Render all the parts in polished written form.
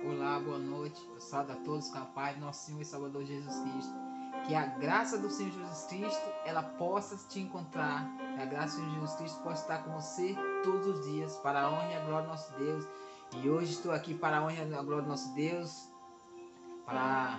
Olá, boa noite. Eu saúdo a todos com a paz do nosso Senhor e Salvador Jesus Cristo. Que a graça do Senhor Jesus Cristo ela possa te encontrar. Que a graça do Senhor Jesus Cristo possa estar com você todos os dias, para a honra e a glória do nosso Deus. E hoje estou aqui para a honra e a glória do nosso Deus, para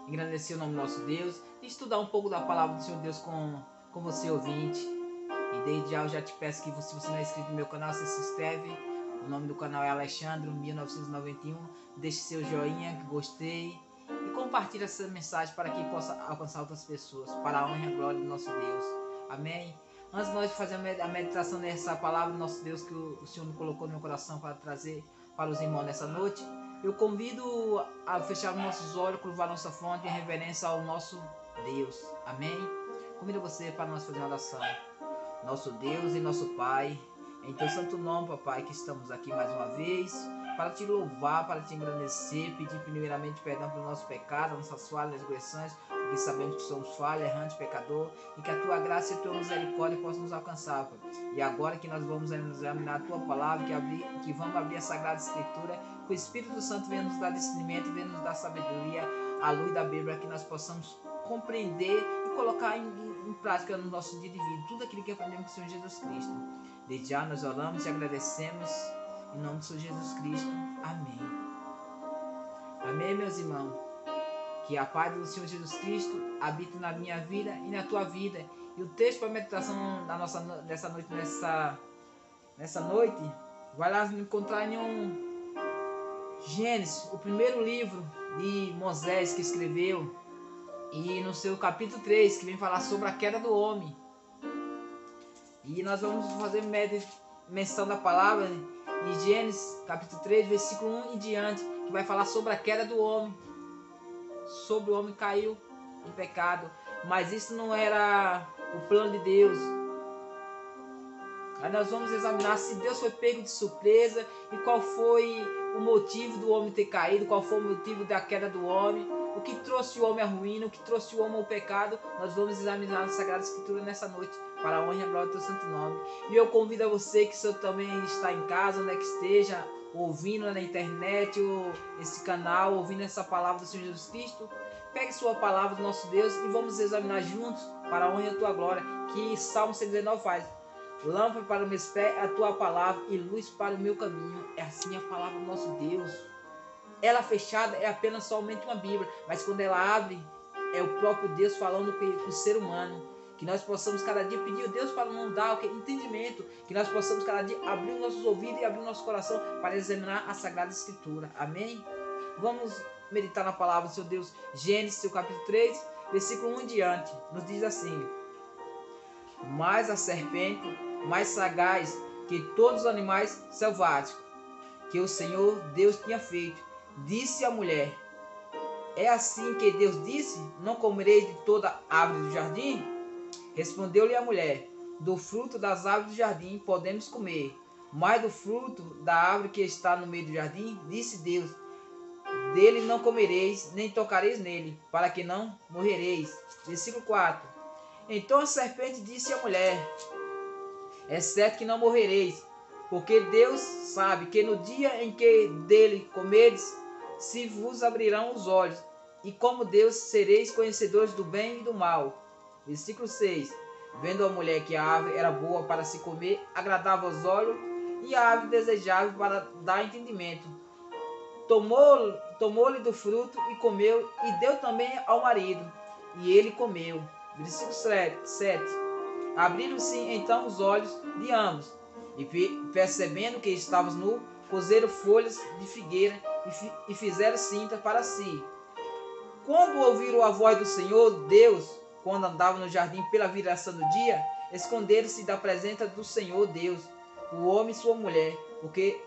engrandecer o nome do nosso Deus e estudar um pouco da palavra do Senhor Deus com você, ouvinte. E desde já eu já te peço que se você não é inscrito no meu canal, você se inscreve. O nome do canal é Alexandre 1991. Deixe seu joinha, gostei. E compartilhe essa mensagem para que possa alcançar outras pessoas. Para a honra e a glória do nosso Deus. Amém? Antes de nós fazer a meditação nessa palavra do nosso Deus que o Senhor nos colocou no meu coração para trazer para os irmãos nessa noite, eu convido a fechar nossos olhos, curvar nossa fronte em reverência ao nosso Deus. Amém? Convido você para nós fazer uma oração. Nosso Deus e nosso Pai, em teu santo nome, papai, que estamos aqui mais uma vez para te louvar, para te engrandecer, pedir primeiramente perdão pelo nosso pecado, nossas falhas, transgressões, porque sabemos que somos falhos, errantes, pecador, e que a tua graça e a tua misericórdia possam nos alcançar, Pai. E agora que nós vamos examinar a tua palavra, que vamos abrir a Sagrada Escritura, que o Espírito Santo venha nos dar discernimento, venha nos dar sabedoria, à luz da Bíblia, que nós possamos compreender e colocar em prática no nosso dia de vida tudo aquilo que aprendemos com o Senhor Jesus Cristo. Desde já nós oramos e agradecemos em nome do Senhor Jesus Cristo. Amém. Amém, meus irmãos. Que a paz do Senhor Jesus Cristo habite na minha vida e na tua vida. E o texto para a meditação nessa noite vai lá encontrar em Gênesis, o primeiro livro de Moisés que escreveu, e no seu capítulo 3, que vem falar sobre a queda do homem. E nós vamos fazer menção da palavra em Gênesis capítulo 3, versículo 1 em diante, que vai falar sobre a queda do homem. Sobre o homem caiu em pecado. Mas isso não era o plano de Deus. Aí nós vamos examinar se Deus foi pego de surpresa e qual foi o motivo do homem ter caído, qual foi o motivo da queda do homem, o que trouxe o homem à ruína, o que trouxe o homem ao pecado. Nós vamos examinar a Sagrada Escritura nessa noite, para a honra e a glória do teu santo nome. E eu convido a você que você também está em casa, onde é que esteja, ouvindo na internet, ou esse canal, ouvindo essa palavra do Senhor Jesus Cristo, pegue sua palavra do nosso Deus e vamos examinar juntos, para a honra e a tua glória, que Salmo 119 faz. Lâmpada para os meus pés é a tua palavra e luz para o meu caminho. É assim a palavra do nosso Deus. Ela fechada é apenas somente uma Bíblia, mas quando ela abre, é o próprio Deus falando com o ser humano. Que nós possamos cada dia pedir a Deus para nos dar entendimento, que nós possamos cada dia abrir os nossos ouvidos e abrir o nosso coração para examinar a Sagrada Escritura. Amém? Vamos meditar na palavra do seu Deus. Gênesis, seu capítulo 3, versículo 1 em diante, nos diz assim: mas a serpente, mais sagaz que todos os animais selváticos que o Senhor Deus tinha feito, disse à mulher: é assim que Deus disse: não comereis de toda árvore do jardim? Respondeu-lhe a mulher: do fruto das árvores do jardim podemos comer, mas do fruto da árvore que está no meio do jardim, disse Deus: dele não comereis, nem tocareis nele, para que não morrereis. Versículo 4. Então a serpente disse à mulher: é certo que não morrereis, porque Deus sabe que no dia em que dele comerdes, se vos abrirão os olhos, e como Deus sereis conhecedores do bem e do mal. Versículo 6. Vendo a mulher que a árvore era boa para se comer, agradável aos olhos, e a árvore desejável para dar entendimento, tomou-lhe do fruto e comeu, e deu também ao marido, e ele comeu. Versículo 7. Abriram-se então os olhos de ambos, e percebendo que estávamos nus, coseram folhas de figueira e fizeram cinta para si. Quando ouviram a voz do Senhor Deus, quando andavam no jardim pela viração do dia, esconderam-se da presença do Senhor Deus, o homem e sua mulher, porque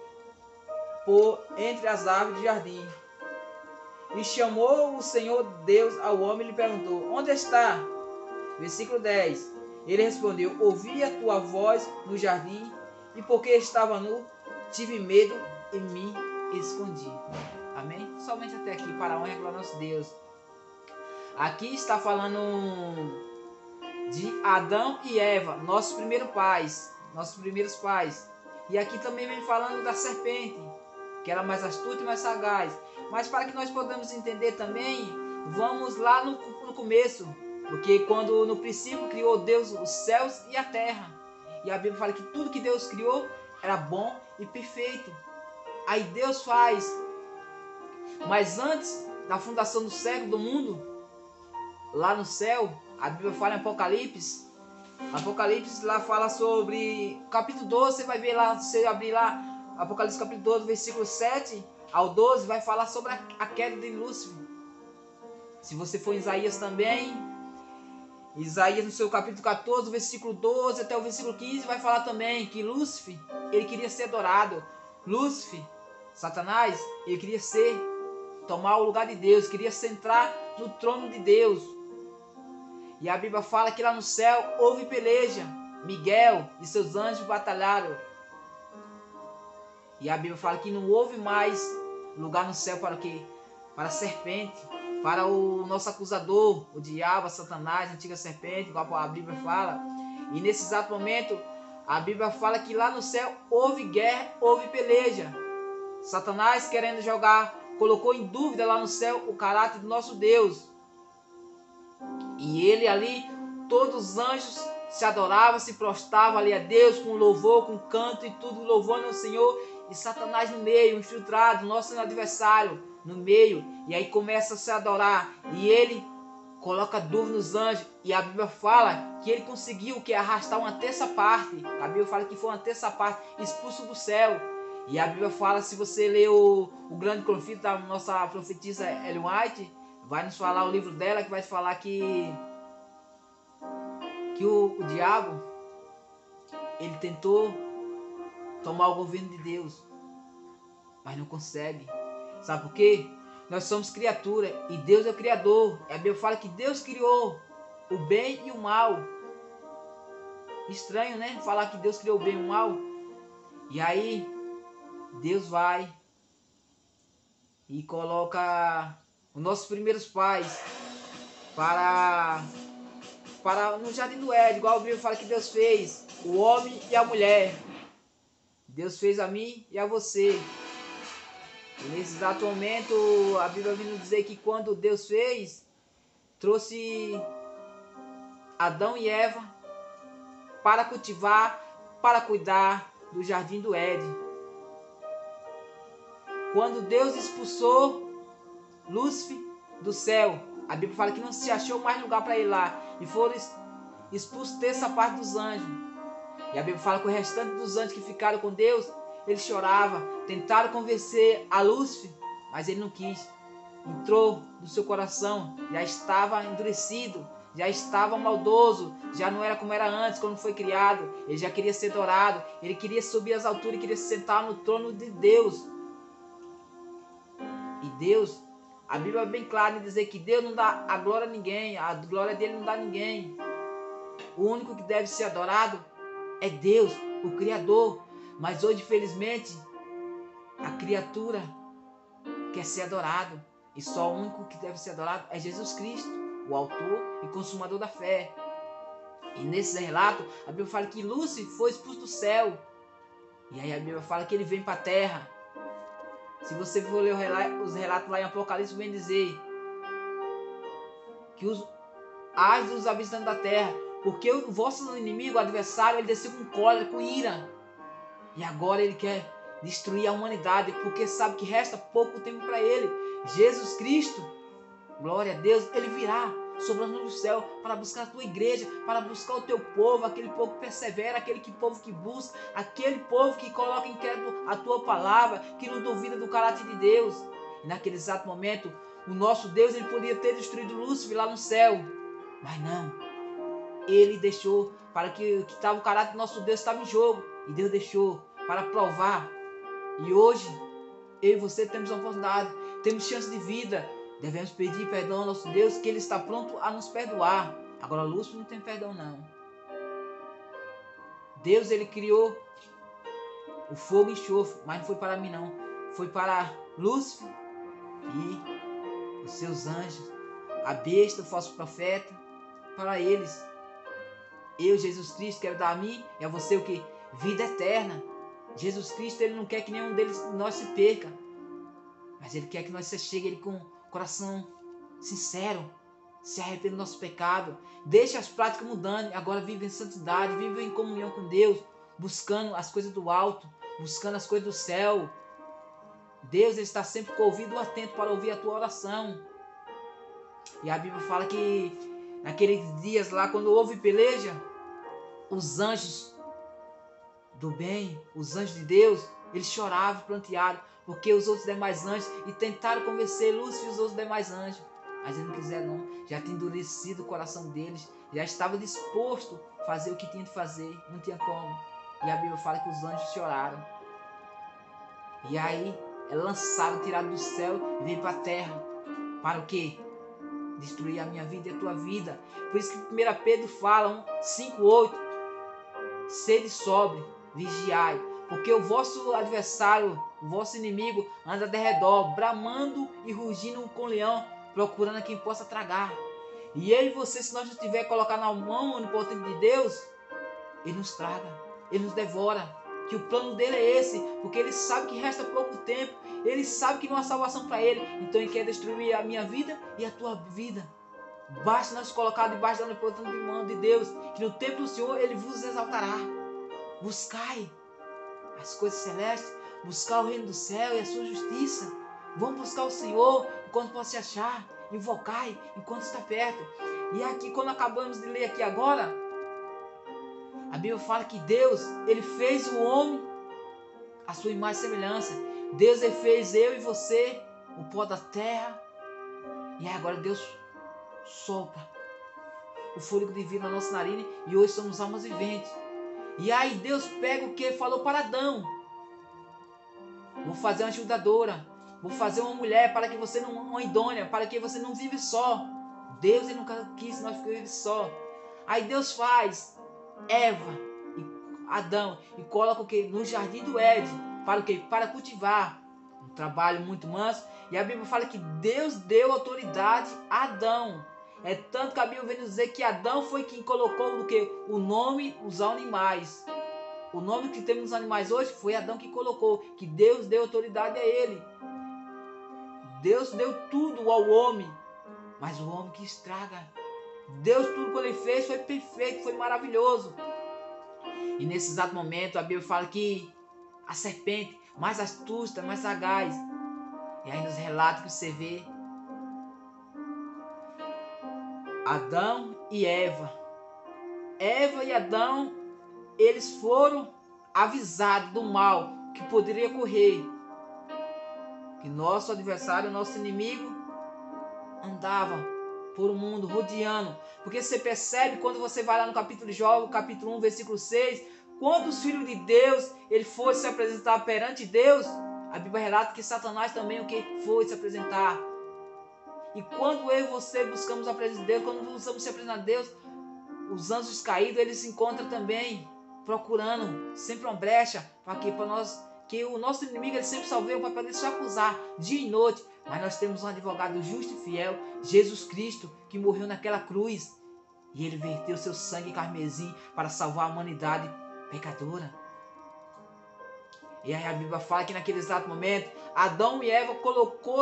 por entre as árvores do jardim. E chamou o Senhor Deus ao homem e lhe perguntou: onde está? Versículo 10. Ele respondeu: ouvi a tua voz no jardim, e porque estava nu, tive medo e me escondi. Amém? Somente até aqui, para a honra e glória do nosso Deus. Aqui está falando de Adão e Eva, nossos primeiros pais. E aqui também vem falando da serpente. que era mais astuto e mais sagaz. Mas para que nós possamos entender também, vamos lá no começo. Porque quando no princípio criou Deus os céus e a terra. E a Bíblia fala que tudo que Deus criou era bom e perfeito. Aí Deus faz. Mas antes da fundação do século, do mundo, lá no céu, a Bíblia fala em Apocalipse. Apocalipse lá fala sobre capítulo 12, você vai ver lá, você abrir lá, Apocalipse capítulo 12, versículo 7 ao 12, vai falar sobre a queda de Lúcifer. Se você for em Isaías também, Isaías no seu capítulo 14, versículo 12 até o versículo 15, vai falar também que Lúcifer, ele queria ser adorado. Lúcifer, Satanás, ele queria tomar o lugar de Deus, queria sentar no trono de Deus. E a Bíblia fala que lá no céu houve peleja. Miguel e seus anjos batalharam. E a Bíblia fala que não houve mais lugar no céu para o quê? Para a serpente, para o nosso acusador, o diabo, a Satanás, a antiga serpente, igual a Bíblia fala. E nesse exato momento, a Bíblia fala que lá no céu houve guerra, houve peleja. Satanás, querendo jogar, colocou em dúvida lá no céu o caráter do nosso Deus. E ele ali, todos os anjos se adoravam, se prostravam ali a Deus com louvor, com canto e tudo, louvando ao Senhor. E Satanás no meio, infiltrado, nosso adversário no meio. E aí começa a se adorar. E ele coloca dúvida nos anjos. E a Bíblia fala que ele conseguiu arrastar uma terça parte. A Bíblia fala que foi uma terça parte expulso do céu. E a Bíblia fala, se você ler o grande conflito da nossa profetisa Ellen White, vai nos falar o livro dela, que vai falar que o diabo, ele tentou tomar o governo de Deus, mas não consegue. Sabe por quê? Nós somos criatura e Deus é o Criador. A Bíblia fala que Deus criou o bem e o mal. Estranho, né? Falar que Deus criou o bem e o mal. E aí, Deus vai e coloca os nossos primeiros pais para no jardim do Éden, igual a Bíblia fala que Deus fez o homem e a mulher. Deus fez a mim e a você. E nesse exato momento, a Bíblia vem nos dizer que quando Deus fez, trouxe Adão e Eva para cultivar, para cuidar do jardim do Éden. Quando Deus expulsou Lúcifer do céu, a Bíblia fala que não se achou mais lugar para ele lá. E foram expulsos terça parte dos anjos. E a Bíblia fala que o restante dos anjos que ficaram com Deus, ele chorava. Tentaram convencer a Lúcifer, mas ele não quis. Entrou no seu coração, já estava endurecido, já estava maldoso, já não era como era antes, quando foi criado. Ele já queria ser adorado, ele queria subir às alturas, queria se sentar no trono de Deus. E Deus, a Bíblia é bem clara em dizer que Deus não dá a glória a ninguém, a glória dele não dá a ninguém. O único que deve ser adorado é Deus, o Criador. Mas hoje, infelizmente, a criatura quer ser adorado. E só o único que deve ser adorado é Jesus Cristo, o autor e consumador da fé. E nesse relato, a Bíblia fala que Lúcifer foi expulso do céu. E aí a Bíblia fala que ele vem para a terra. Se você for ler os relatos lá em Apocalipse, vem dizer que os ai dos habitantes da terra, porque o vosso inimigo, o adversário, ele desceu com cólera, com ira. E agora ele quer destruir a humanidade, porque sabe que resta pouco tempo para ele. Jesus Cristo, glória a Deus, ele virá sobre as nuvens do céu para buscar a tua igreja, para buscar o teu povo, aquele povo que persevera, aquele povo que busca, aquele povo que coloca em crédito a tua palavra, que não duvida do caráter de Deus. E naquele exato momento, o nosso Deus, ele podia ter destruído Lúcifer lá no céu, mas não. Ele deixou para que o caráter do nosso Deus estava em jogo, e Deus deixou para provar. E hoje, eu e você temos uma oportunidade, temos chance de vida. Devemos pedir perdão ao nosso Deus, que Ele está pronto a nos perdoar. Agora, Lúcifer não tem perdão, não. Deus, Ele criou o fogo e enxofre, mas não foi para mim, não. Foi para Lúcifer e os seus anjos, a besta, o falso profeta, para eles. Eu, Jesus Cristo, quero dar a mim e a você o que? Vida eterna. Jesus Cristo, Ele não quer que nenhum deles nós se perca. Mas Ele quer que nós chegue Ele com coração sincero. Se arrependa do nosso pecado. Deixe as práticas mudando. Agora vive em santidade. Vive em comunhão com Deus. Buscando as coisas do alto. Buscando as coisas do céu. Deus Ele está sempre com o ouvido atento para ouvir a tua oração. E a Bíblia fala que naqueles dias lá, quando houve peleja, os anjos do bem, os anjos de Deus, eles choravam, plantearam, porque os outros demais anjos, e tentaram convencer Lúcifer e os outros demais anjos, mas eles não quiseram não, já tinha endurecido o coração deles, já estava disposto a fazer o que tinha de fazer, não tinha como. E a Bíblia fala que os anjos choraram. E aí, é lançado, tirado do céu e veio para a terra. Para o quê? Destruir a minha vida e a tua vida. Por isso que 1 Pedro fala, 5:8, sede sóbrio, vigiai, porque o vosso adversário, o vosso inimigo, anda de redor, bramando e rugindo com leão, procurando a quem possa tragar. E eu e você, se nós não tiver colocar na mão onipotente de Deus, Ele nos traga, Ele nos devora. Que o plano dele é esse, porque Ele sabe que resta pouco tempo, Ele sabe que não há salvação para Ele, então Ele quer destruir a minha vida e a tua vida. Basta nós colocar debaixo da onipotente mão de Deus, que no tempo do Senhor Ele vos exaltará. Buscai as coisas celestes, buscar o reino do céu e a sua justiça. Vamos buscar o Senhor enquanto pode se achar, invocai enquanto está perto. E aqui, quando acabamos de ler aqui agora, a Bíblia fala que Deus, Ele fez o homem a sua imagem e semelhança. Deus, Ele fez eu e você, o pó da terra. E aí agora Deus sopra o fôlego de vida na nossa narina e hoje somos almas viventes. E aí Deus pega o que falou para Adão. Vou fazer uma ajudadora. Vou fazer uma mulher para que você não, uma idônea, para que você não vive só. Deus, Ele nunca quis que nós vivemos só. Aí Deus faz Eva e Adão e coloca o que? No jardim do Éden. Para o que? Para cultivar. Um trabalho muito manso. E a Bíblia fala que Deus deu autoridade a Adão. É tanto que a Bíblia vem nos dizer que Adão foi quem colocou o que? O nome dos animais. O nome que temos nos animais hoje foi Adão que colocou. Que Deus deu autoridade a ele. Deus deu tudo ao homem. Mas o homem que estraga. Deus tudo quando Ele fez foi perfeito, foi maravilhoso. E nesse exato momento a Bíblia fala que a serpente, mais astuta, mais sagaz. E aí nos relatos que você vê Adão e Eva. Eva e Adão, eles foram avisados do mal que poderia ocorrer. Que nosso adversário, nosso inimigo, andava por um mundo rodeando. Porque você percebe quando você vai lá no capítulo de Jó, capítulo 1, versículo 6, quando os filhos de Deus, ele foi se apresentar perante Deus, a Bíblia relata que Satanás também o que foi se apresentar. E quando eu e você buscamos a presença de Deus, quando buscamos se apresentar a Deus, os anjos caídos, eles se encontram também, procurando sempre uma brecha, para nós, que o nosso inimigo ele sempre salveia para poder se acusar dia e noite. Mas nós temos um advogado justo e fiel, Jesus Cristo, que morreu naquela cruz. E Ele verteu seu sangue carmesim para salvar a humanidade pecadora. E aí a Bíblia fala que naquele exato momento, Adão e Eva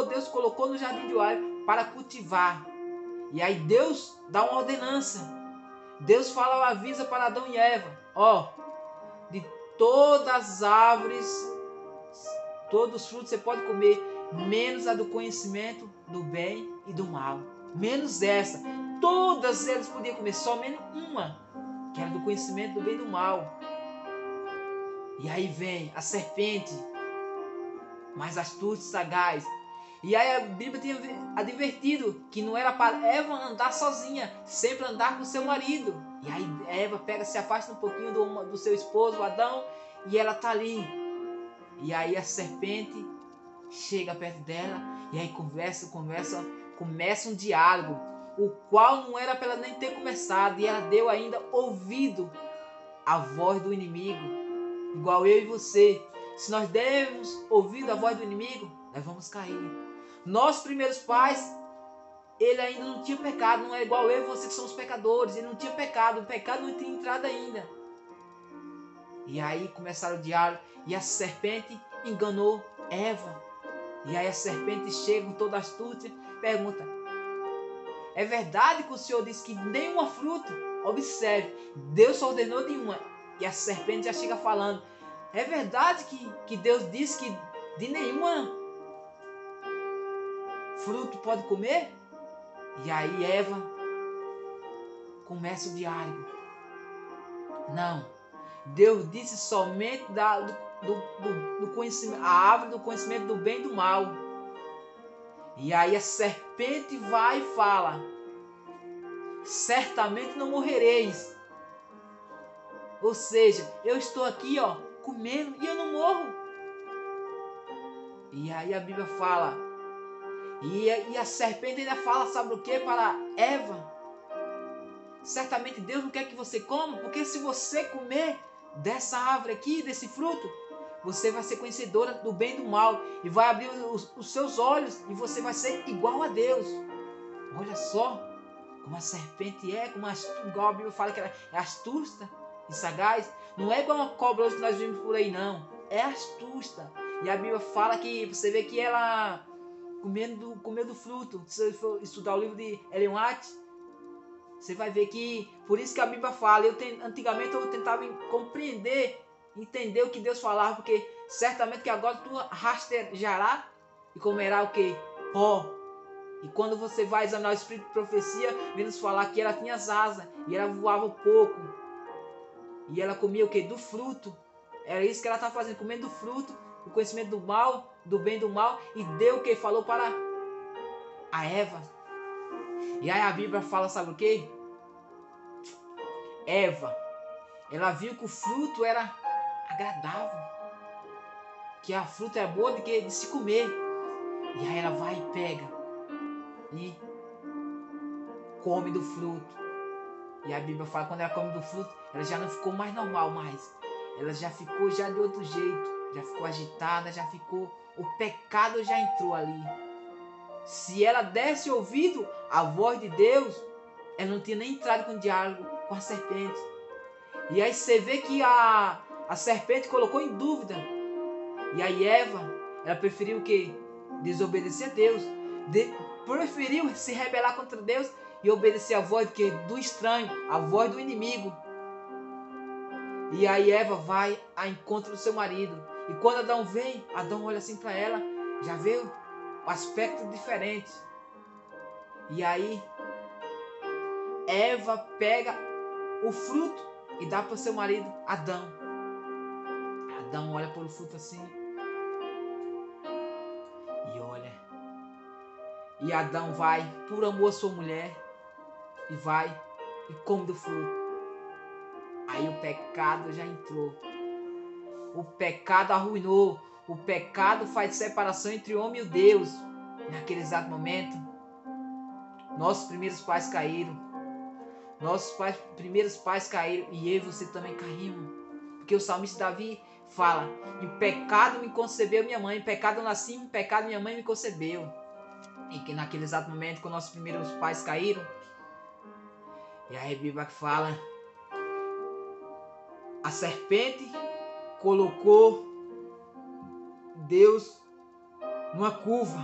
Deus colocou no jardim de Éden para cultivar. E aí Deus dá uma ordenança. Deus fala, avisa para Adão e Eva, de todas as árvores, todos os frutos você pode comer, menos a do conhecimento do bem e do mal. Menos essa. Todas elas podiam comer, somente uma, que era do conhecimento do bem e do mal. E aí vem a serpente, mais astuta e sagaz. E aí a Bíblia tinha advertido que não era para Eva andar sozinha, sempre andar com seu marido. E aí Eva se afasta um pouquinho do seu esposo, Adão, e ela está ali. E aí a serpente chega perto dela, e aí começa um diálogo, o qual não era para ela nem ter começado, e ela deu ainda ouvido à voz do inimigo, igual eu e você. Se nós dermos ouvido à voz do inimigo, nós vamos cair. Nossos primeiros pais, ele ainda não tinha pecado, não é igual eu e você que somos pecadores, ele não tinha pecado, o pecado não tinha entrado ainda. E aí começaram o diálogo. E a serpente enganou Eva. E aí a serpente chega com toda a astúcia, pergunta: é verdade que o Senhor disse que nenhuma fruta? Observe, Deus só ordenou de uma. E a serpente já chega falando: é verdade que Deus disse que de nenhuma fruto pode comer? E aí Eva começa o diálogo. Não, Deus disse somente do conhecimento, a árvore do conhecimento do bem e do mal. E aí a serpente vai e fala: certamente não morrereis. Ou seja, eu estou aqui, comendo e eu não morro. E aí a Bíblia fala, e a serpente ainda fala, sabe o que? Para Eva: certamente Deus não quer que você coma, porque se você comer dessa árvore aqui, desse fruto, você vai ser conhecedora do bem e do mal, e vai abrir os seus olhos, e você vai ser igual a Deus. Olha só como a serpente é, igual a Bíblia fala que ela é astuta e sagaz. Não é igual uma cobra hoje que nós vimos por aí, não. É astuta. E a Bíblia fala que você vê que ela comeu do fruto. Se você for estudar o livro de Ellen White, você vai ver que, por isso que a Bíblia fala, antigamente eu tentava compreender, entender o que Deus falava, porque certamente que agora tu rastejará e comerá o que? Pó. E quando você vai examinar o espírito de profecia, vem nos falar que ela tinha as asas e ela voava pouco. E ela comia o que? Do fruto. Era isso que ela estava fazendo, comendo do fruto, o conhecimento do mal, do bem e do mal. E deu o que? Falou para a Eva. E aí a Bíblia fala, sabe o que? Eva, ela viu que o fruto era agradável, que a fruta era boa de se comer. E aí ela vai e pega e come do fruto. E a Bíblia fala que quando ela come do fruto, ela já não ficou mais normal mais. Ela já ficou já de outro jeito. Já ficou agitada, já ficou... O pecado já entrou ali. Se ela desse ouvido à voz de Deus, ela não tinha nem entrado com diálogo com a serpente. E aí você vê que a serpente colocou em dúvida. E aí Eva, ela preferiu o quê? Desobedecer a Deus. Preferiu se rebelar contra Deus e obedecer a voz do estranho, a voz do inimigo. E aí Eva vai ao encontro do seu marido. E quando Adão vem, Adão olha assim para ela, já vê o aspecto diferente. E aí Eva pega o fruto e dá para o seu marido Adão. Adão olha para o fruto assim e olha. E Adão vai, por amor à sua mulher, e vai e come do fruto. Aí o pecado já entrou. O pecado arruinou. O pecado faz separação entre o homem e o Deus. Naquele exato momento, nossos primeiros pais caíram. Primeiros pais caíram. E eu e você também caímos. Porque o salmista Davi fala: em pecado me concebeu minha mãe. Em pecado eu nasci, em pecado minha mãe me concebeu. E que naquele exato momento, quando nossos primeiros pais caíram, e a Bíblia fala: a serpente colocou Deus numa curva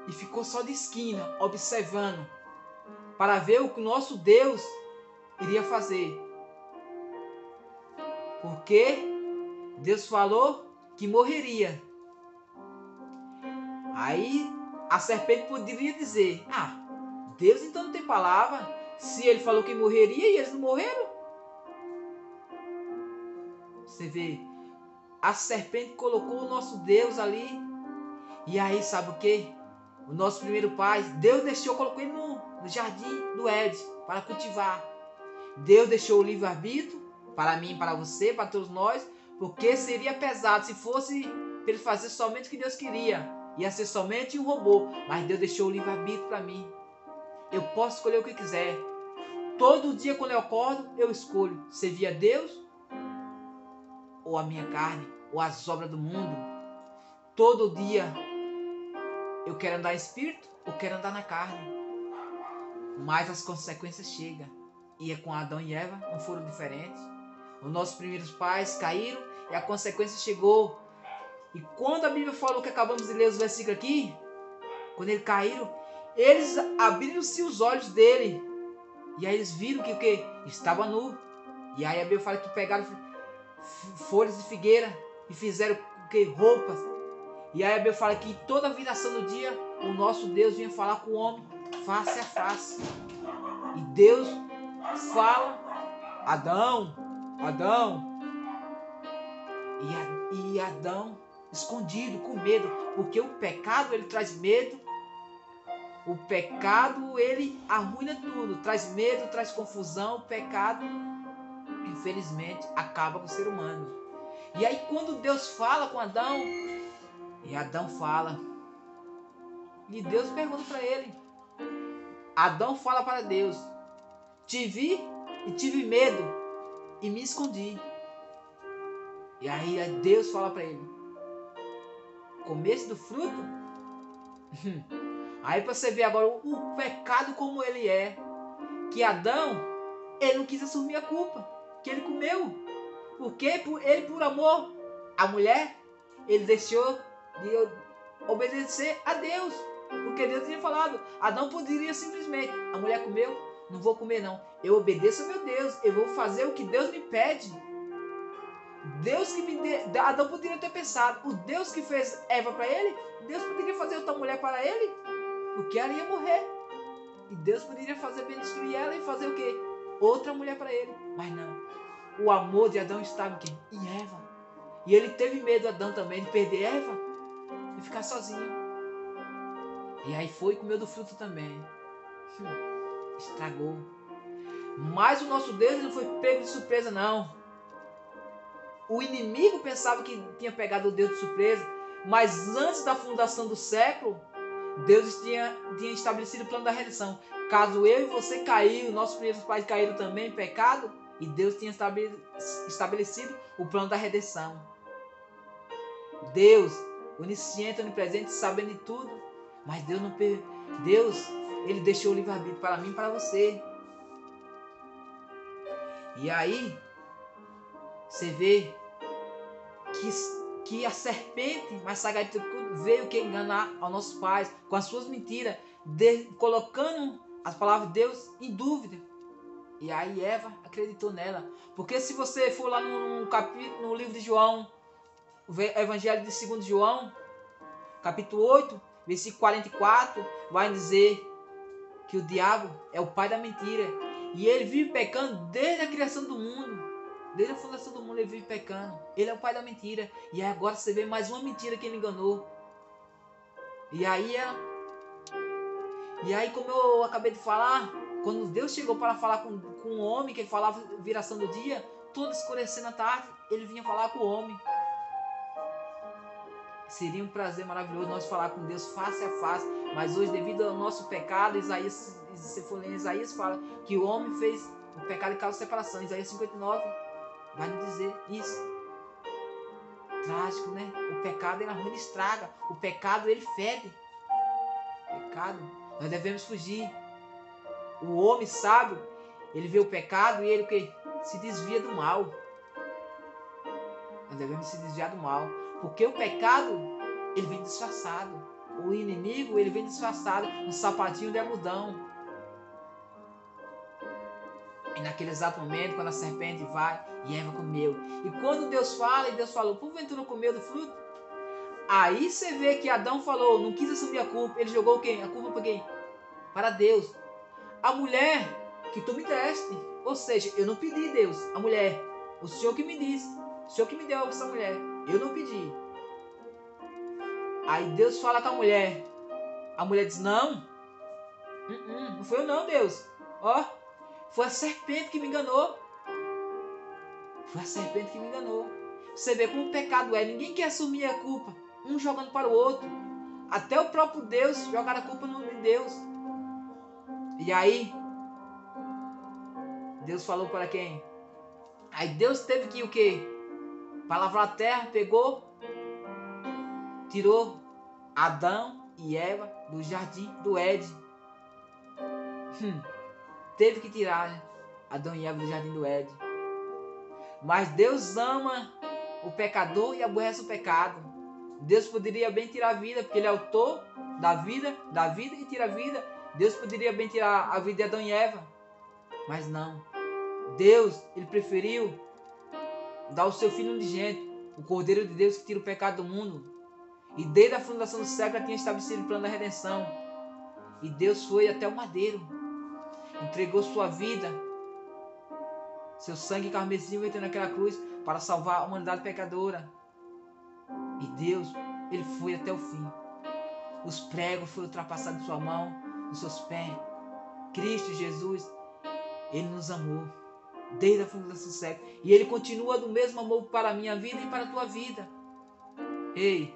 e ficou só de esquina, observando, para ver o que o nosso Deus iria fazer. Porque Deus falou que morreria. Aí a serpente poderia dizer: Deus então não tem palavra. Se ele falou que morreria e eles não morreram. Você vê, a serpente colocou o nosso Deus ali. E aí sabe o que? O nosso primeiro pai, Deus colocou ele no jardim do Éden para cultivar. Deus deixou o livre-arbítrio para mim, para você, para todos nós, porque seria pesado se fosse para ele fazer somente o que Deus queria. Ia ser somente um robô, mas Deus deixou o livre-arbítrio para mim. Eu posso escolher o que quiser. Todo dia quando eu acordo, eu escolho servir a Deus ou a minha carne, ou as obras do mundo. Todo dia eu quero andar em espírito ou quero andar na carne. Mas as consequências chegam. E com Adão e Eva não foram diferentes. Os nossos primeiros pais caíram E a consequência chegou. E quando a Bíblia falou que acabamos de ler os versículos aqui, quando eles caíram, eles abriram-se os olhos dele. E aí eles viram que o que? Estava nu. E aí a Bíblia fala que pegaram folhas de figueira e fizeram o que? Roupas. E aí a Bíblia fala que toda a viração do dia, o nosso Deus vinha falar com o homem face a face. E Deus fala, Adão, Adão. E Adão escondido, com medo, porque o pecado ele traz medo. O pecado ele arruina tudo, traz medo, traz confusão. O pecado, infelizmente, acaba com o ser humano. E aí quando Deus fala com Adão, e Adão fala, e Deus pergunta para ele, Adão fala para Deus, te vi e tive medo e me escondi. E aí Deus fala para ele, comesse do fruto? Aí para você ver agora o pecado como ele é, que Adão, ele não quis assumir a culpa, que ele comeu, porque ele por amor à mulher, ele deixou de obedecer a Deus, porque Deus tinha falado, Adão poderia simplesmente, a mulher comeu, não vou comer não, eu obedeço a meu Deus, eu vou fazer o que Deus me pede. Deus que me deu, Adão poderia ter pensado, o Deus que fez Eva para ele, Deus poderia fazer outra mulher para ele, porque ela ia morrer. E Deus poderia fazer bem destruir ela e fazer o quê? Outra mulher para ele. Mas não. O amor de Adão estava em quem? Em Eva. E ele teve medo, Adão também, de perder Eva e ficar sozinho. E aí foi e comeu do fruto também. Estragou. Mas o nosso Deus não foi pego de surpresa, não. O inimigo pensava que tinha pegado o Deus de surpresa, mas antes da fundação do século, Deus tinha estabelecido o plano da redenção. Caso eu e você caíram, nossos primeiros pais caíram também em pecado, e Deus tinha estabelecido o plano da redenção. Deus, onisciente, onipresente, sabendo de tudo, mas Deus, ele deixou o livre-arbítrio para mim e para você. E aí, você vê que a serpente mais sagaz de tudo veio que enganar aos nossos pais com as suas mentiras, colocando as palavras de Deus em dúvida. E aí Eva acreditou nela. Porque se você for lá no livro de João, o Evangelho de 2 João, capítulo 8, versículo 44, vai dizer que o diabo é o pai da mentira. E ele vive pecando desde a criação do mundo. Desde a fundação do mundo ele vive pecando. Ele é o pai da mentira. E agora você vê mais uma mentira que ele enganou. E aí como eu acabei de falar, quando Deus chegou para falar com o homem, que ele falava viração do dia, todo escurecendo à tarde, ele vinha falar com o homem. Seria um prazer maravilhoso nós falar com Deus face a face. Mas hoje, devido ao nosso pecado, Isaías, se for ler Isaías, fala que o homem fez o pecado e causa separação. Isaías 59 vai nos dizer isso. Trágico, né? O pecado ele arruina e estraga. O pecado ele fede. Pecado, nós devemos fugir. O homem sábio, ele vê o pecado e ele que se desvia do mal. Nós devemos se desviar do mal, porque o pecado ele vem disfarçado. O inimigo ele vem disfarçado um sapatinho de algodão. E naquele exato momento, quando a serpente vai e Eva comeu. E quando Deus fala, e Deus falou, porventura comeu do fruto? Aí você vê que Adão falou, não quis assumir a culpa. Ele jogou quem? A culpa para quem? Para Deus. A mulher que tu me deste. Ou seja, eu não pedi, Deus. A mulher, o Senhor que me disse. O Senhor que me deu essa mulher. Eu não pedi. Aí Deus fala com a mulher. A mulher diz, não. Não foi eu não, Deus. Ó, foi a serpente que me enganou. Foi a serpente que me enganou. Você vê como o pecado é. Ninguém quer assumir a culpa. Um jogando para o outro. Até o próprio Deus jogar a culpa no nome de Deus. E aí, Deus falou para quem? Aí Deus teve que o quê? Palavra a terra, pegou, tirou Adão e Eva do jardim do Éden. Teve que tirar Adão e Eva do jardim do Éden. Mas Deus ama o pecador e aborrece o pecado. Deus poderia bem tirar a vida, porque Ele é autor da vida e tira a vida. Deus poderia bem tirar a vida de Adão e Eva, mas não. Deus, Ele preferiu dar o seu Filho unigênito, o Cordeiro de Deus que tira o pecado do mundo. E desde a fundação do século tinha estabelecido o plano da redenção. E Deus foi até o madeiro, entregou sua vida, seu sangue carmesim verteu naquela cruz para salvar a humanidade pecadora. E Deus, Ele foi até o fim. Os pregos foram ultrapassados de sua mão, dos seus pés. Cristo Jesus, Ele nos amou desde a fundação do século. E Ele continua do mesmo amor para a minha vida e para a tua vida. Ei,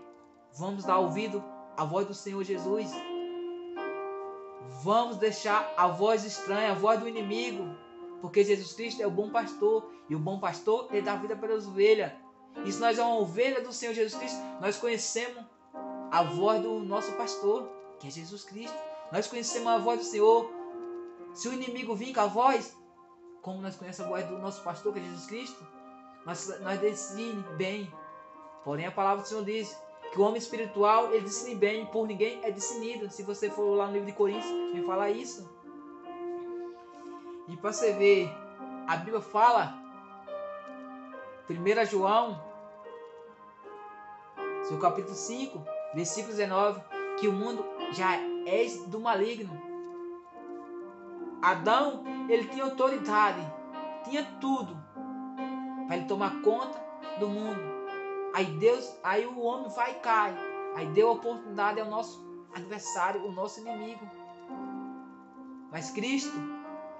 vamos dar ouvido à voz do Senhor Jesus. Vamos deixar a voz estranha, a voz do inimigo. Porque Jesus Cristo é o bom pastor. E o bom pastor, Ele dá vida pelas ovelhas. E se nós é uma ovelha do Senhor Jesus Cristo, nós conhecemos a voz do nosso pastor, que é Jesus Cristo. Nós conhecemos a voz do Senhor. Se o inimigo vir com a voz, como nós conhecemos a voz do nosso pastor, que é Jesus Cristo, nós decidimos bem. Porém, a palavra do Senhor diz que o homem espiritual, ele discerne bem, por ninguém é discernido. Se você for lá no livro de Coríntios, ele fala isso. E para você ver, a Bíblia fala, 1 João, seu capítulo 5, versículo 19, que o mundo já é do maligno. Adão, ele tinha autoridade, tinha tudo para ele tomar conta do mundo. Aí o homem vai e cai. Aí deu a oportunidade ao nosso adversário, o nosso inimigo. Mas Cristo,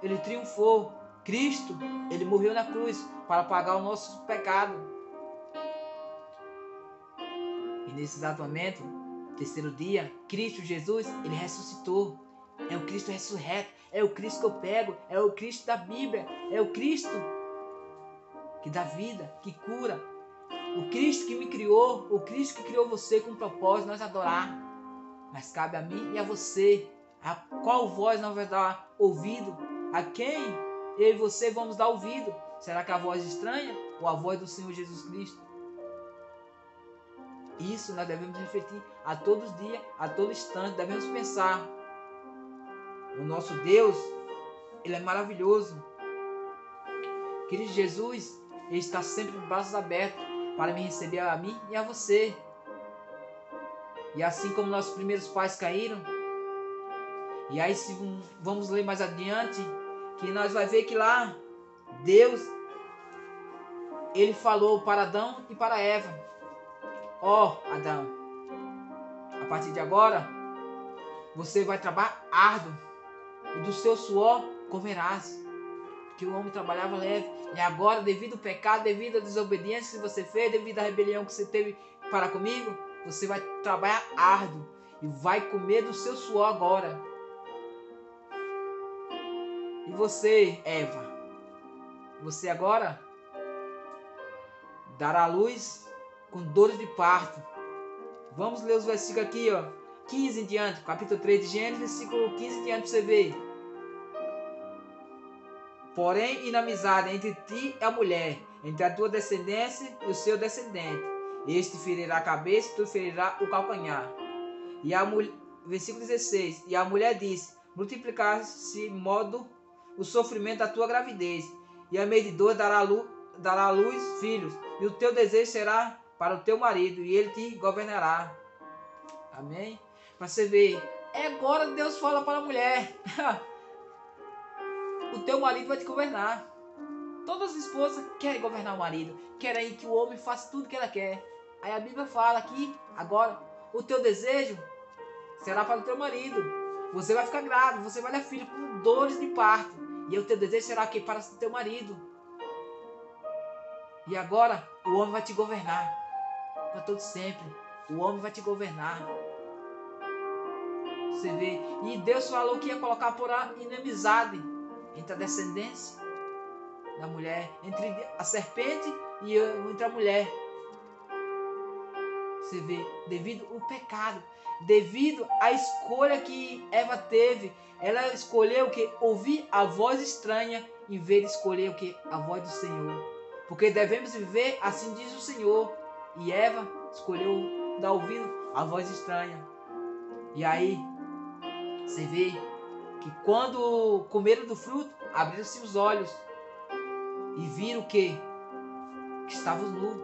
Ele triunfou. Cristo, Ele morreu na cruz para pagar o nosso pecado. E nesse exato momento, terceiro dia, Cristo Jesus, Ele ressuscitou. É o Cristo ressurreto. É o Cristo que eu pego. É o Cristo da Bíblia. É o Cristo que dá vida, que cura. O Cristo que me criou. O Cristo que criou você com um propósito, nós adorar. Mas cabe a mim e a você. A qual voz nós vamos dar ouvido? A quem eu e você vamos dar ouvido? Será que a voz estranha ou a voz do Senhor Jesus Cristo? Isso nós devemos refletir a todos os dias, a todo instante. Devemos pensar. O nosso Deus, Ele é maravilhoso. Cristo Jesus, Ele está sempre de braços abertos para me receber a mim e a você. E assim como nossos primeiros pais caíram, e aí se vamos ler mais adiante, que nós vai ver que lá Deus, Ele falou para Adão e para Eva: ó, Adão, a partir de agora você vai trabalhar árduo e do seu suor comerás. Porque o homem trabalhava leve. E agora, devido ao pecado, devido à desobediência que você fez, devido à rebelião que você teve para comigo, você vai trabalhar árduo e vai comer do seu suor agora. E você, Eva, você agora dará luz com dores de parto. Vamos ler os versículos aqui, ó, 15 em diante, capítulo 3 de Gênesis, versículo 15 em diante para você ver. Porém, inimizade entre ti e a mulher, entre a tua descendência e o seu descendente. Este ferirá a cabeça e tu ferirá o calcanhar. E a mulher, versículo 16. E a mulher disse: multiplicar-se modo o sofrimento da tua gravidez, e a medidor dará à luz filhos, e o teu desejo será para o teu marido, e ele te governará. Amém? Para você ver, é agora que Deus fala para a mulher. O teu marido vai te governar. Todas as esposas querem governar o marido, querem que o homem faça tudo que ela quer. Aí a Bíblia fala aqui, agora, o teu desejo será para o teu marido. Você vai ficar grávida, você vai dar filho com dores de parto. E o teu desejo será que para o teu marido. E agora, o homem vai te governar. Para todo sempre. O homem vai te governar. Você vê. E Deus falou que ia colocar por a inimizade entre a descendência da mulher, entre a serpente e entre a mulher. Você vê, devido ao pecado, devido à escolha que Eva teve, ela escolheu o que? Ouvir a voz estranha, em vez de escolher o que? A voz do Senhor. porque devemos viver assim diz o Senhor. E Eva escolheu dar ouvido à voz estranha. E aí, você vê que quando comeram do fruto, abriram-se os olhos e viram que estavam nus.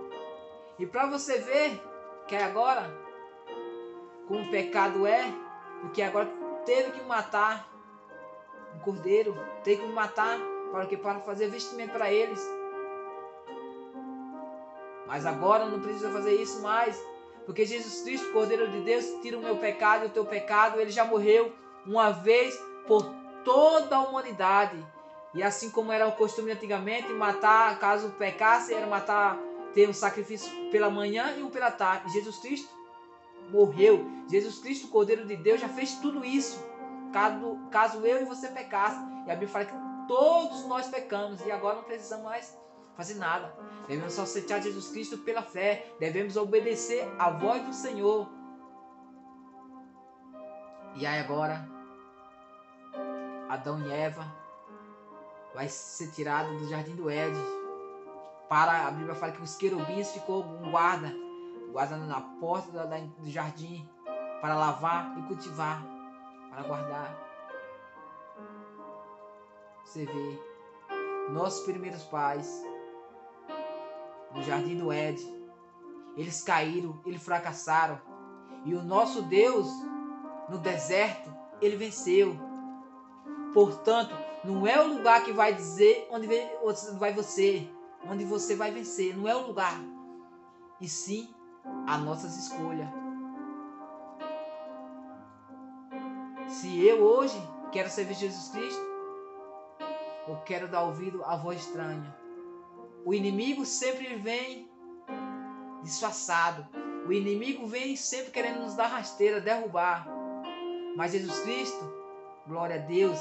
E para você ver que agora, como o pecado é, porque agora teve que matar um cordeiro, teve que matar para o que? Para fazer vestimento para eles. Mas agora não precisa fazer isso mais, porque Jesus Cristo, Cordeiro de Deus, tira o meu pecado e o teu pecado. Ele já morreu uma vez por toda a humanidade. E assim como era o costume antigamente, matar, caso pecasse, era matar, ter um sacrifício pela manhã e um pela tarde. Jesus Cristo morreu. Jesus Cristo, Cordeiro de Deus, já fez tudo isso. Caso eu e você pecasse. E a Bíblia fala que todos nós pecamos e agora não precisamos mais fazer nada. Devemos só aceitar Jesus Cristo pela fé. Devemos obedecer à voz do Senhor. E aí agora, Adão e Eva vai ser tirado do jardim do Éden. A Bíblia fala que os querubins ficou um guarda na porta do jardim para lavar e cultivar, para guardar. Você vê, nossos primeiros pais no jardim do Éden, eles caíram, eles fracassaram, e o nosso Deus no deserto, ele venceu. Portanto, não é o lugar que vai dizer onde você vai vencer, não é o lugar, e sim as nossas escolhas. Se eu hoje quero servir Jesus Cristo, ou quero dar ouvido à voz estranha, o inimigo sempre vem disfarçado. O inimigo vem sempre querendo nos dar rasteira, derrubar. Mas Jesus Cristo, glória a Deus,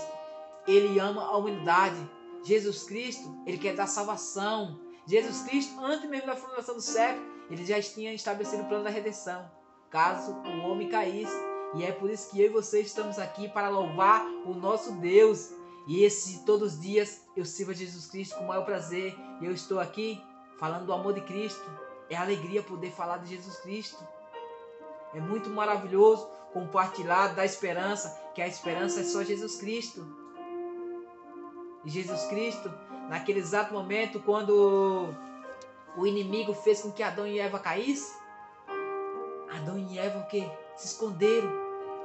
Ele ama a humanidade. Jesus Cristo, Ele quer dar salvação. Jesus Cristo, antes mesmo da fundação do século, Ele já tinha estabelecido o plano da redenção, caso o homem caísse. E é por isso que eu e você estamos aqui para louvar o nosso Deus. E todos os dias eu sirvo a Jesus Cristo com o maior prazer. E eu estou aqui falando do amor de Cristo. É alegria poder falar de Jesus Cristo. É muito maravilhoso compartilhar da esperança, que a esperança é só Jesus Cristo. E Jesus Cristo, naquele exato momento, quando o inimigo fez com que Adão e Eva caíssem, Adão e Eva o quê? Se esconderam,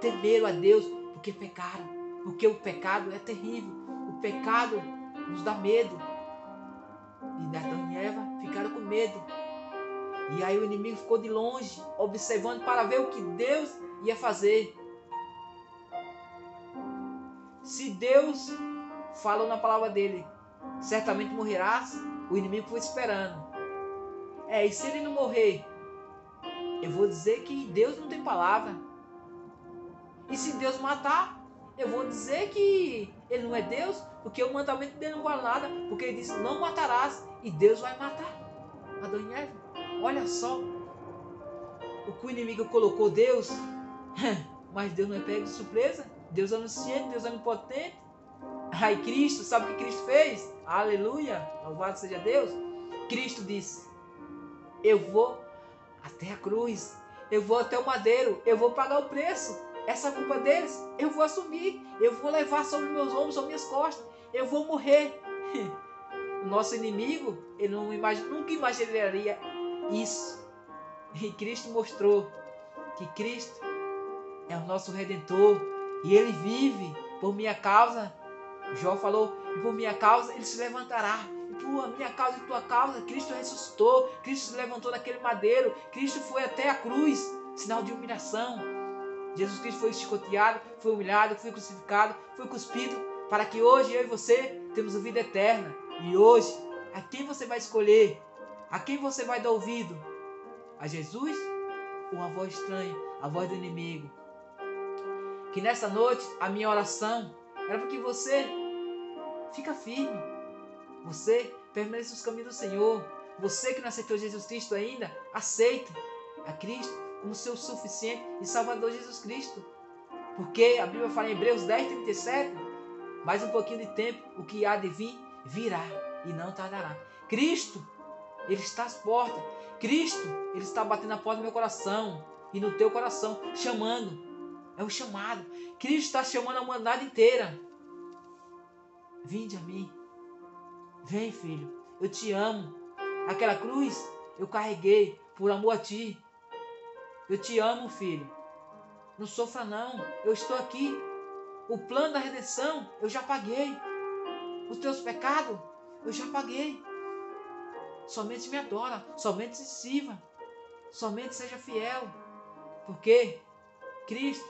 temeram a Deus, porque pecaram. Porque o pecado é terrível. O pecado nos dá medo. E Adão e Eva ficaram com medo. E aí o inimigo ficou de longe, observando para ver o que Deus ia fazer. Se Deus falou na palavra dele, certamente morrerás, o inimigo foi esperando. E se ele não morrer, eu vou dizer que Deus não tem palavra. E se Deus matar, eu vou dizer que ele não é Deus, porque o mandamento dele não vale nada, porque ele disse, não matarás, e Deus vai matar Adão e Eva. Olha só o que o inimigo colocou Deus. Mas Deus não é pego de surpresa. Deus é onisciente, Deus é onipotente. Aí Cristo, sabe o que Cristo fez? Aleluia, louvado seja Deus. Cristo disse, eu vou até a cruz, eu vou até o madeiro, eu vou pagar o preço. Essa culpa deles, eu vou assumir, eu vou levar sobre meus ombros, sobre minhas costas, eu vou morrer. O nosso inimigo, ele nunca imaginaria isso. E Cristo mostrou que Cristo é o nosso Redentor e Ele vive por minha causa. Jó falou, e por minha causa Ele se levantará. E por minha causa e tua causa, Cristo ressuscitou, Cristo se levantou daquele madeiro, Cristo foi até a cruz, sinal de humilhação. Jesus Cristo foi chicoteado, foi humilhado, foi crucificado, foi cuspido, para que hoje eu e você temos a vida eterna. E hoje, a quem você vai escolher? A quem você vai dar ouvido? A Jesus ou a voz estranha, a voz do inimigo? Que nessa noite a minha oração era para que você fica firme, você permaneça nos caminhos do Senhor. Você que não aceitou Jesus Cristo ainda, aceita a Cristo como seu suficiente e Salvador Jesus Cristo. Porque a Bíblia fala em Hebreus 10:37, mais um pouquinho de tempo, o que há de vir, virá e não tardará. Cristo Ele está às portas. Cristo, Ele está batendo na porta do meu coração e no teu coração, chamando. É o chamado. Cristo está chamando a humanidade inteira. Vinde a mim. Vem, filho. Eu te amo. Aquela cruz eu carreguei por amor a ti. Eu te amo, filho. Não sofra não. Eu estou aqui. O plano da redenção eu já paguei. Os teus pecados eu já paguei. Somente me adora. Somente se sirva. Somente seja fiel. Porque Cristo,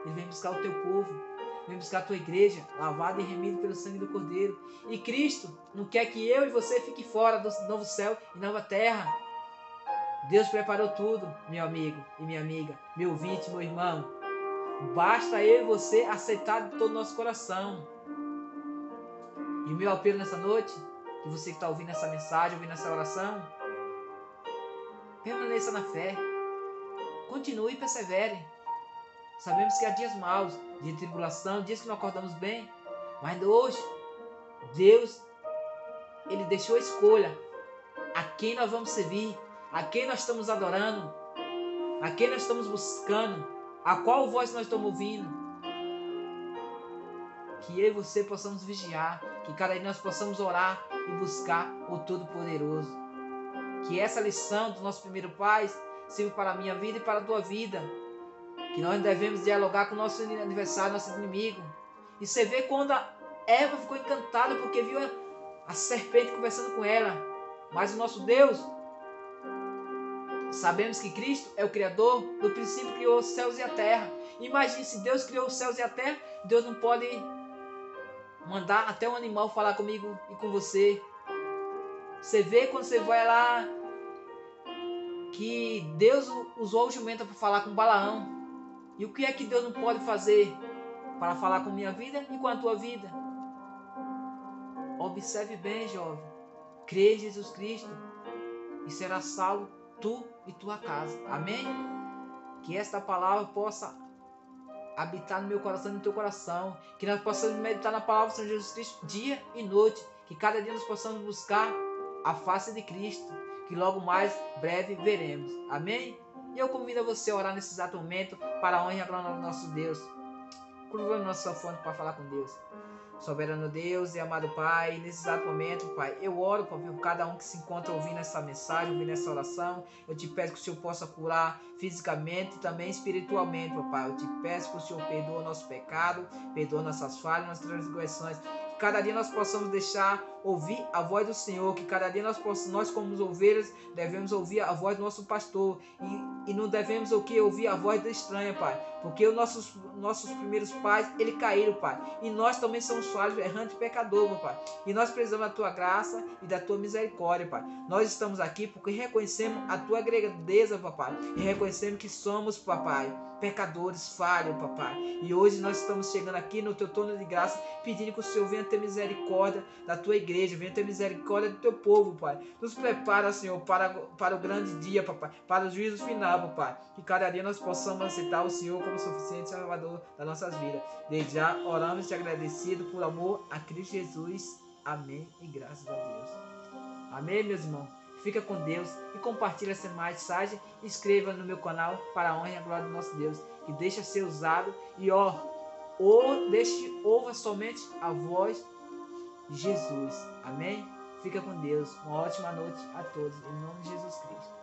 Ele vem buscar o teu povo. Vem buscar a tua igreja, lavada e remida pelo sangue do Cordeiro. E Cristo não quer que eu e você fique fora do novo céu e nova terra. Deus preparou tudo, meu amigo e minha amiga, meu ouvinte, meu irmão. Basta eu e você aceitar de todo o nosso coração. E o meu apelo nessa noite, que você que está ouvindo essa mensagem, ouvindo essa oração, permaneça na fé. Continue e persevere. Sabemos que há dias maus, dias de tribulação, dias que não acordamos bem. Mas hoje, Deus, Ele deixou a escolha. A quem nós vamos servir, a quem nós estamos adorando, a quem nós estamos buscando, a qual voz nós estamos ouvindo. Que eu e você possamos vigiar, que cada dia nós possamos orar e buscar o Todo-Poderoso. Que essa lição do nosso primeiro Pai sirva para a minha vida e para a tua vida. Que nós devemos dialogar com o nosso adversário, nosso inimigo. E você vê quando a Eva ficou encantada porque viu a serpente conversando com ela. Mas o nosso Deus, sabemos que Cristo é o Criador, do princípio criou os céus e a terra. Imagine se Deus criou os céus e a terra, Deus não pode mandar até um animal falar comigo e com você. Você vê quando você vai lá que Deus usou o jumento para falar com Balaão. E o que é que Deus não pode fazer para falar com minha vida e com a tua vida? Observe bem, jovem. Crê em Jesus Cristo e será salvo tu e tua casa. Amém? Que esta palavra possa habitar no meu coração e no teu coração. Que nós possamos meditar na palavra do Senhor Jesus Cristo dia e noite. Que cada dia nós possamos buscar a face de Cristo. Que logo mais breve veremos. Amém? E eu convido a você a orar nesse exato momento para a honra e a glória do nosso Deus. Curvando nosso fone para falar com Deus. Soberano Deus e amado Pai, nesse exato momento, Pai, eu oro por cada um que se encontra ouvindo essa mensagem, ouvindo essa oração. Eu te peço que o Senhor possa curar fisicamente e também espiritualmente, Pai. Eu te peço que o Senhor perdoe o nosso pecado, perdoe nossas falhas, nossas transgressões. Que cada dia nós possamos deixar ouvir a voz do Senhor, que cada dia nós como ovelhas devemos ouvir a voz do nosso pastor e não devemos ouvir a voz da estranha, Pai, porque os nossos primeiros pais, eles caíram, Pai, e nós também somos falhos, errantes e pecadores, Pai, e nós precisamos da Tua graça e da Tua misericórdia, Pai. Nós estamos aqui porque reconhecemos a Tua grandeza, Papai, e reconhecemos que somos, Papai, pecadores, falhos, Papai, e hoje nós estamos chegando aqui no Teu trono de graça, pedindo que o Senhor venha ter misericórdia da Tua igreja, venha ter misericórdia do Teu povo, Pai. Nos prepara, Senhor, para o grande dia, Papai, para o juízo final, Papai. Que cada dia nós possamos aceitar o Senhor como suficiente Salvador das nossas vidas. Desde já, oramos e agradecido por amor a Cristo Jesus. Amém e graças a Deus. Amém, meus irmãos. Fica com Deus e compartilha essa mensagem. Inscreva no meu canal para a honra e a glória do nosso Deus. Que deixa ser usado e ouva somente a voz de Jesus. Amém? Fica com Deus. Uma ótima noite a todos. Em nome de Jesus Cristo.